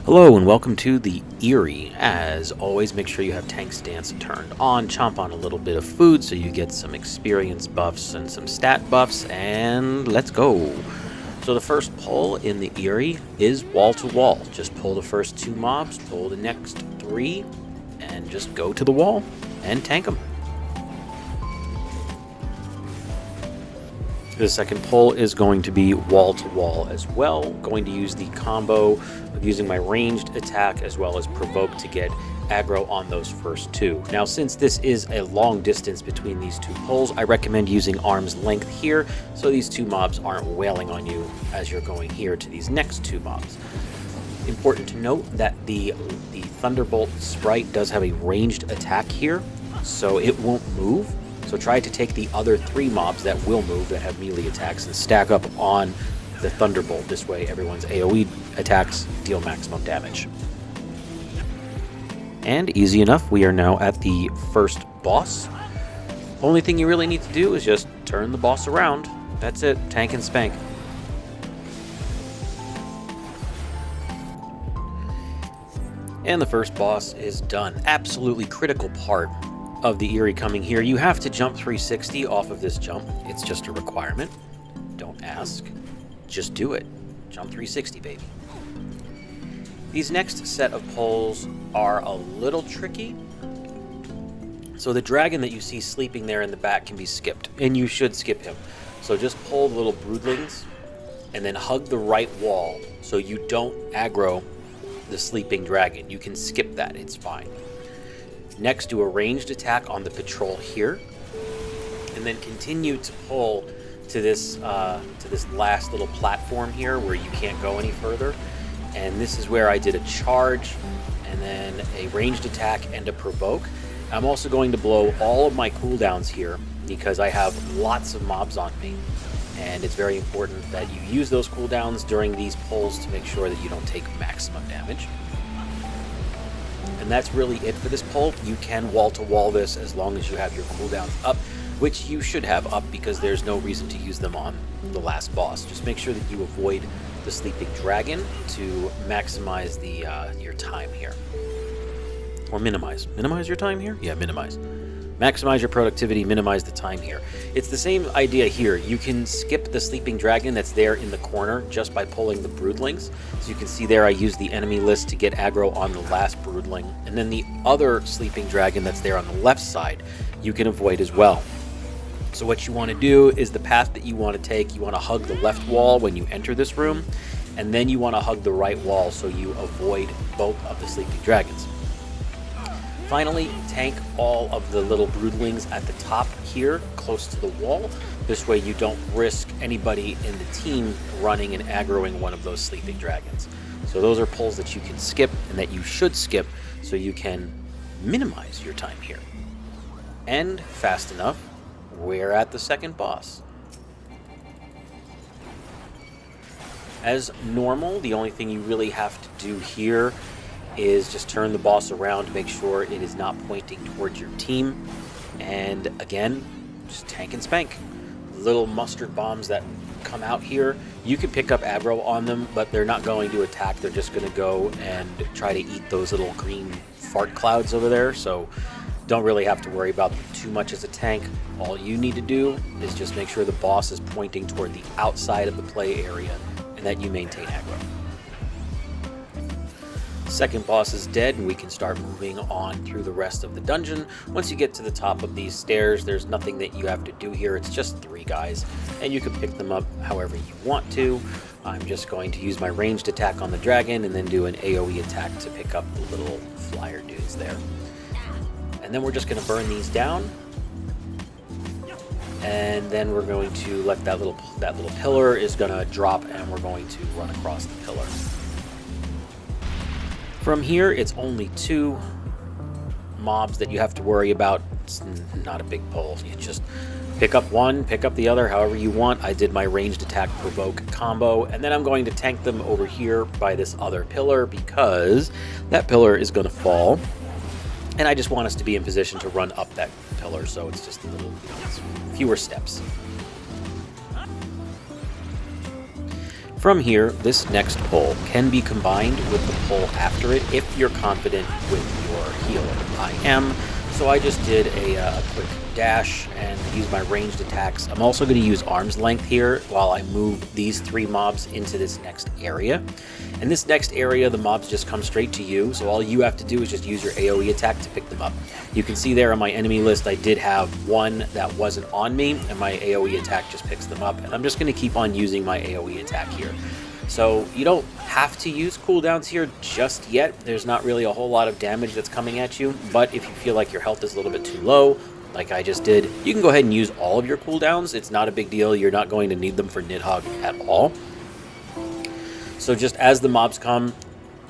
Hello and welcome to the Aery. As always, make sure you have tank stance turned on, chomp on a little bit of food so you get some experience buffs and some stat buffs, and let's go. So the first pull in the Aery is wall to wall. Just pull the first two mobs, pull the next three, and just go to the wall and tank them. The second pull is going to be wall to wall as well. Going to use the combo of using my ranged attack as well as provoke to get aggro on those first two. Now, since this is a long distance between these two pulls, I recommend using arm's length here so these two mobs aren't wailing on you as you're going here to these next two mobs. Important to note that the Thunderbolt sprite does have a ranged attack here, so it won't move. So try to take the other three mobs that will move that have melee attacks and stack up on the Thunderbolt. This way everyone's AoE attacks deal maximum damage. And easy enough, we are now at the first boss. Only thing you really need to do is just turn the boss around. That's it, tank and spank. And the first boss is done. Absolutely critical part of the Aery coming here. You have to jump 360 off of this jump. It's just a requirement. Don't ask. Just do it. Jump 360, baby. These next set of pulls are a little tricky. So the dragon that you see sleeping there in the back can be skipped, and you should skip him. So just pull the little broodlings and then hug the right wall so you don't aggro the sleeping dragon. You can skip that, it's fine. Next, do a ranged attack on the patrol here, and then continue to pull to this last little platform here where you can't go any further. And this is where I did a charge, and then a ranged attack and a provoke. I'm also going to blow all of my cooldowns here because I have lots of mobs on me, and it's very important that you use those cooldowns during these pulls to make sure that you don't take maximum damage. And that's really it for this pull. You can wall-to-wall this as long as you have your cooldowns up, which you should have up because there's no reason to use them on the last boss. Just make sure that you avoid the sleeping dragon to maximize your time here. Or minimize. Minimize your time here? Yeah, minimize. Maximize your productivity, minimize the time here. It's the same idea here. You can skip the sleeping dragon that's there in the corner just by pulling the broodlings. So you can see there I used the enemy list to get aggro on the last broodling. And then the other sleeping dragon that's there on the left side, you can avoid as well. So what you want to do is the path that you want to take, you want to hug the left wall when you enter this room, and then you want to hug the right wall so you avoid both of the sleeping dragons. Finally, tank all of the little broodlings at the top here, close to the wall. This way you don't risk anybody in the team running and aggroing one of those sleeping dragons. So those are pulls that you can skip and that you should skip so you can minimize your time here. And fast enough, we're at the second boss. As normal, the only thing you really have to do here is just turn the boss around to make sure it is not pointing towards your team. And again, just tank and spank. Little mustard bombs that come out here, you can pick up aggro on them, but they're not going to attack. They're just going to go and try to eat those little green fart clouds over there. So don't really have to worry about them too much as a tank. All you need to do is just make sure the boss is pointing toward the outside of the play area and that you maintain aggro. Second boss is dead, and we can start moving on through the rest of the dungeon. Once you get to the top of these stairs, there's nothing that you have to do here. It's just three guys, and you can pick them up however you want to. I'm just going to use my ranged attack on the dragon and then do an AoE attack to pick up the little flyer dudes there. And then we're just going to burn these down. And then we're going to let that little pillar is going to drop, and we're going to run across the pillar. From here, it's only two mobs that you have to worry about. It's not a big pull. You just pick up one, pick up the other, however you want. I did my ranged attack provoke combo, and then I'm going to tank them over here by this other pillar because that pillar is going to fall. And I just want us to be in position to run up that pillar, so it's just a little, fewer steps. From here, this next pull can be combined with the pull after it if you're confident with your healer. I am, so I just did a quick dash and use my ranged attacks. I'm also going to use arm's length here while I move these 3 mobs into this next area. In this next area, the mobs just come straight to you, so all you have to do is just use your AoE attack to pick them up. You can see there on my enemy list, I did have one that wasn't on me, and my AoE attack just picks them up, and I'm just going to keep on using my AoE attack here. So you don't have to use cooldowns here just yet. There's not really a whole lot of damage that's coming at you, but if you feel like your health is a little bit too low, like I just did, you can go ahead and use all of your cooldowns. It's not a big deal. You're not going to need them for Nidhogg at all. So just as the mobs come,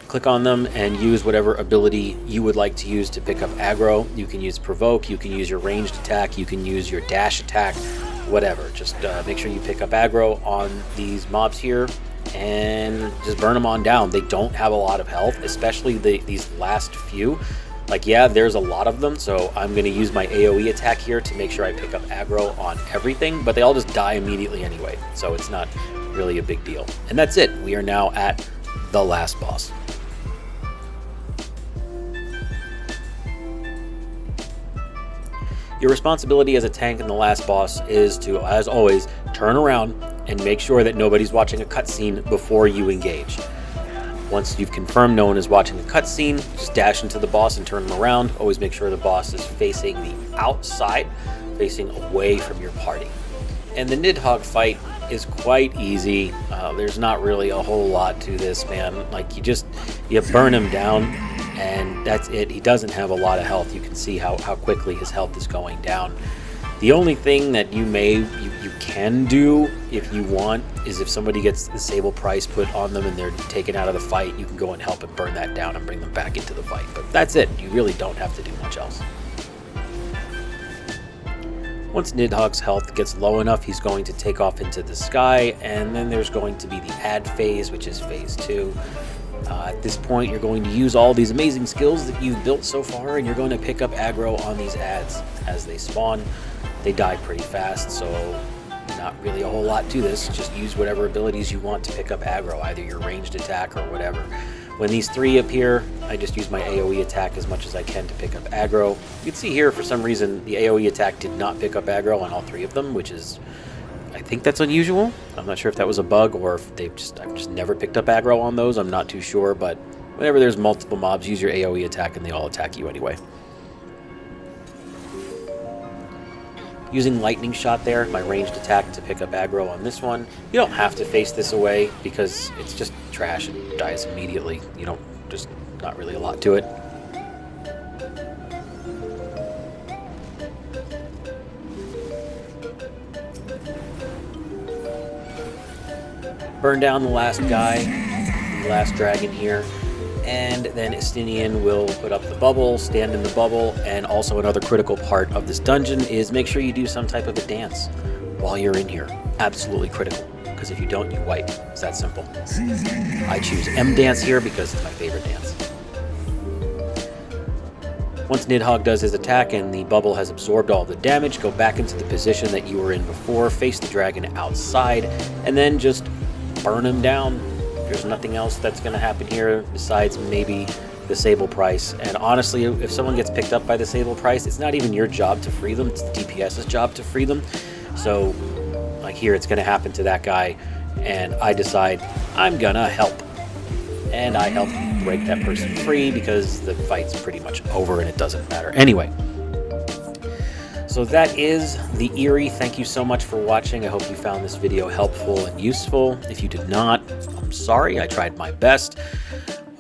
click on them and use whatever ability you would like to use to pick up aggro. You can use provoke, you can use your ranged attack, you can use your dash attack, whatever. Just make sure you pick up aggro on these mobs here and just burn them on down. They don't have a lot of health, especially these last few. Like, yeah, there's a lot of them, so I'm going to use my AoE attack here to make sure I pick up aggro on everything, but they all just die immediately anyway, so it's not really a big deal. And that's it. We are now at the last boss. Your responsibility as a tank in the last boss is to, as always, turn around and make sure that nobody's watching a cutscene before you engage. Once you've confirmed no one is watching a cutscene, just dash into the boss and turn them around. Always make sure the boss is facing the outside, facing away from your party. And the Nidhogg fight is quite easy. There's not really a whole lot to this, man. Like, you burn him down, and that's it. He doesn't have a lot of health. You can see how quickly his health is going down. The only thing that you can do if you want is if somebody gets the Sable price put on them and they're taken out of the fight, you can go and help and burn that down and bring them back into the fight. But that's it. You really don't have to do much else. Once Nidhogg's health gets low enough, he's going to take off into the sky, and then there's going to be the add phase, which is phase 2. At this point, you're going to use all these amazing skills that you've built so far, and you're going to pick up aggro on these adds as they spawn. They die pretty fast, so not really a whole lot to this. Just use whatever abilities you want to pick up aggro, either your ranged attack or whatever. When these 3 appear, I just use my AoE attack as much as I can to pick up aggro. You can see here, for some reason, the AoE attack did not pick up aggro on all 3 of them, which is, I think that's unusual. I'm not sure if that was a bug or if I've just never picked up aggro on those. I'm not too sure, but whenever there's multiple mobs, use your AoE attack and they all attack you anyway. Using lightning shot there, my ranged attack to pick up aggro on this one. You don't have to face this away because it's just trash and dies immediately. You don't, just not really a lot to it. Burn down the last guy, the last dragon here, and then Estinian will put up the bubble, stand in the bubble, and also another critical part of this dungeon is make sure you do some type of a dance while you're in here. Absolutely critical, because if you don't, you wipe. It's that simple. I choose M dance here because it's my favorite dance. Once Nidhogg does his attack and the bubble has absorbed all the damage, go back into the position that you were in before, face the dragon outside, and then just burn him down. There's nothing else that's going to happen here besides maybe the Sable price. And honestly, if someone gets picked up by the Sable price, it's not even your job to free them. It's the DPS's job to free them. So, like here, it's going to happen to that guy, and I decide I'm going to help. And I help break that person free because the fight's pretty much over and it doesn't matter anyway. So that is the Aery. Thank you so much for watching. I hope you found this video helpful and useful. If you did not, I'm sorry. I tried my best.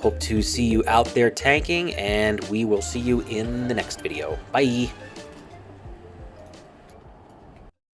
Hope to see you out there tanking, and we will see you in the next video. Bye!